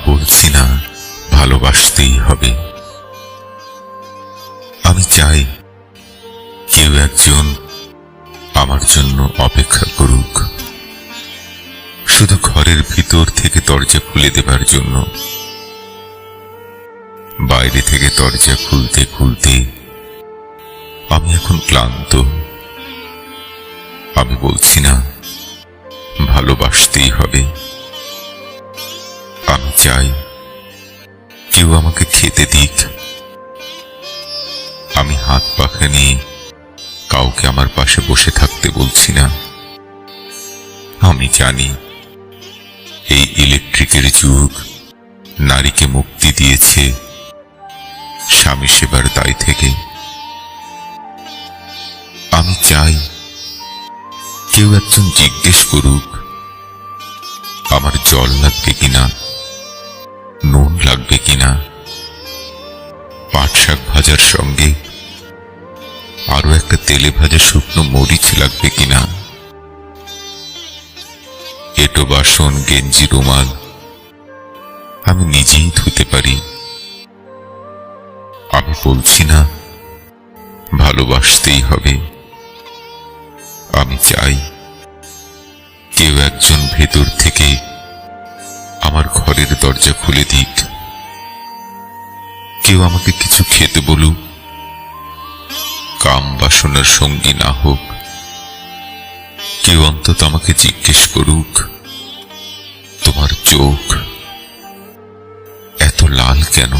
বলছি না ভালোবাসতেই হবে। আমি চাই কেউ একজন আমার জন্য অপেক্ষা করুক, শুধু ঘরের ভিতর থেকে দরজা খুলে দেবার জন্য। বাইরে থেকে দরজা খুলতে খুলতে আমি এখন ক্লান্ত। আমি বলছি না ভালোবাসতেই হবে। আমি চাই কেউ আমাকে খেতে দিক। আমি হাত পাখা নিয়ে কাউকে আমার পাশে বসে থাকতে বলছি না। আমি জানি এই ইলেকট্রিকের যুগ নারীকে মুক্তি দিয়েছে স্বামী সেবার দায় থেকে। আমি চাই কেউ একজন জিজ্ঞেস করুক আমার জল লাগবে কিনা, নুন লাগবে কিনা, পাট শাক ভাজার সঙ্গে আরো একটা তেলে ভাজা শুকনো মরিচ লাগবে কিনা, এটো বাসন গেঞ্জি রুমাল আমি নিজেই ধুতে পারি। আমি বলছি না ভালোবাসতেই হবে। আমি চাই কেউ একজন ভেতর থেকে আমার ঘরের দরজা খুলে দিক। কেউ আমাকে কিছু খেতে বলুক, কাম বাসনার সঙ্গী না হোক। কেউ অন্তত আমাকে জিজ্ঞেস করুক তোমার চোখ এত লাল কেন।